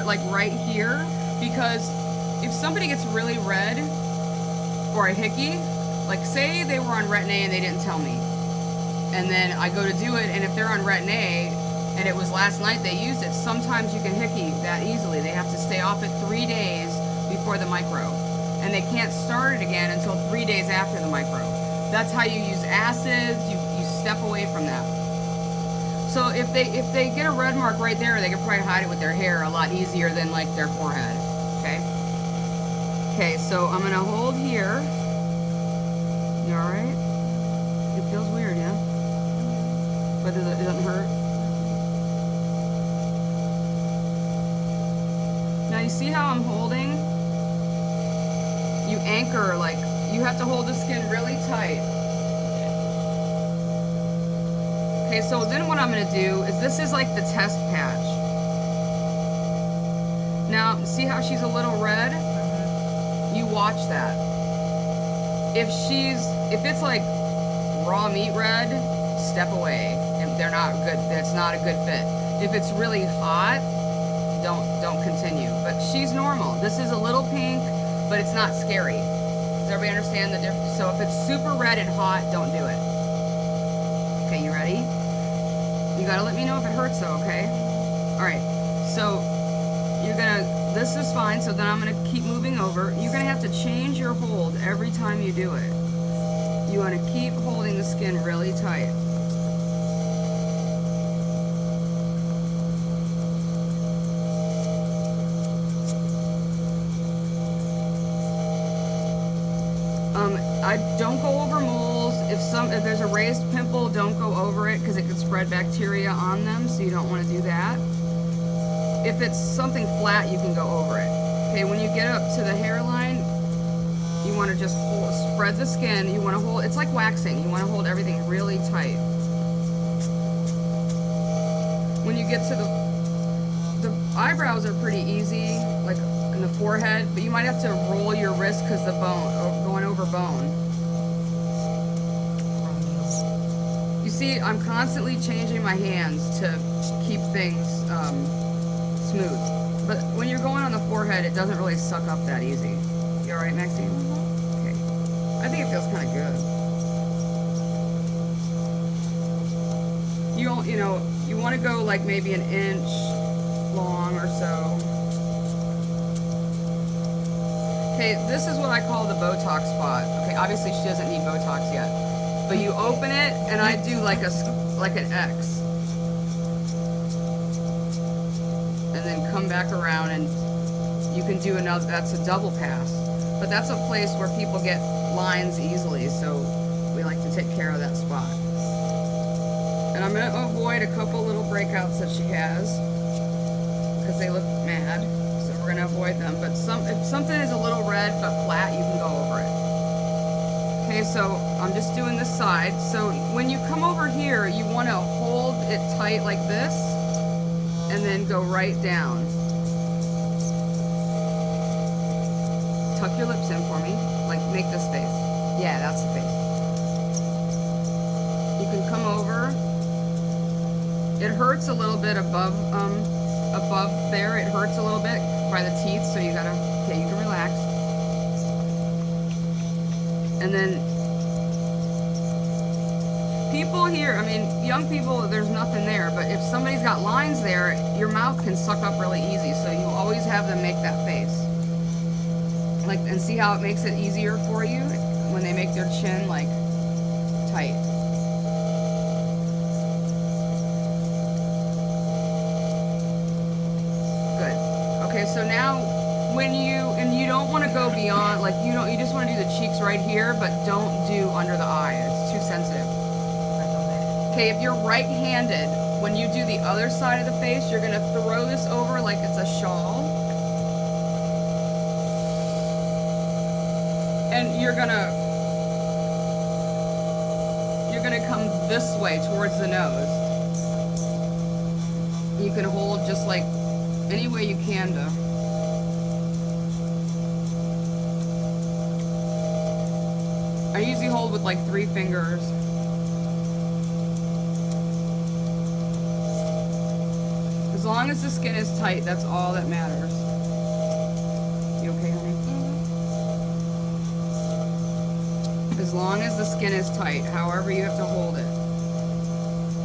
put like right here, because if somebody gets really red or a hickey, like say they were on Retin-A and they didn't tell me, and then I go to do it, and if they're on Retin-A and it was last night they used it, sometimes you can hickey that easily. They have to stay off it 3 days before the micro, and they can't start it again until 3 days after the micro. That's how you use acids. You step away from that. So if they get a red mark right there, they can probably hide it with their hair a lot easier than like their forehead. Okay. Okay, so I'm gonna hold here. You all right? It feels weird, yeah? But it doesn't hurt. Now you see how I'm holding? You anchor, like you have to hold the skin really tight. Okay, so then what I'm gonna do is, this is like the test patch. Now, see how she's a little red? You watch that. If it's like raw meat red, step away. If they're not good, that's not a good fit. If it's really hot, don't continue. But she's normal. This is a little pink, but it's not scary. Does everybody understand the difference? So if it's super red and hot, don't do it. Okay, you ready? You gotta let me know if it hurts though, okay? Alright, so this is fine, so then I'm gonna keep moving over. You're gonna have to change your hold every time you do it. You wanna keep holding the skin really tight. I don't go over moles. If there's a raised pimple, don't go over it because it could spread bacteria on them, so you don't want to do that. If it's something flat, you can go over it. Okay, when you get up to the hairline, you want to just spread the skin. You want to hold, it's like waxing. You want to hold everything really tight. When you get to the eyebrows are pretty easy, like in the forehead, but you might have to roll your wrist because the bone, going over bone. You see, I'm constantly changing my hands to keep things smooth. But when you're going on the forehead, it doesn't really suck up that easy. You alright, Maxine? Okay. I think it feels kind of good. You want to go like maybe 1 inch long or so. Okay, this is what I call the Botox spot. Okay, obviously she doesn't need Botox yet. But you open it, and I do like an X. And then come back around, and you can do another, that's a double pass. But that's a place where people get lines easily, so we like to take care of that spot. And I'm gonna avoid a couple little breakouts that she has, because they look mad. So we're gonna avoid them. But if something is a little red but flat, you can go over it. Okay, so I'm just doing this side. So when you come over here, you want to hold it tight like this, and then go right down. Tuck your lips in for me. Like, make this face. Yeah, that's the face. You can come over. It hurts a little bit above there. It hurts a little bit by the teeth, so you gotta, okay, you can relax. And then people here, I mean, young people, there's nothing there, but if somebody's got lines there, your mouth can suck up really easy, so you always have them make that face. Like, and see how it makes it easier for you when they make their chin, like, tight. Good. Okay, so now when you don't want to go beyond, like, you just want to do the cheeks right here, but don't do under the eye. It's too sensitive. Okay, if you're right-handed, when you do the other side of the face, you're going to throw this over like it's a shawl. And you're gonna come this way towards the nose. You can hold just like any way you can to. I usually hold with like 3 fingers. Because As long as the skin is tight, that's all that matters. You okay, honey? Mm-hmm. As long as the skin is tight, however you have to hold it.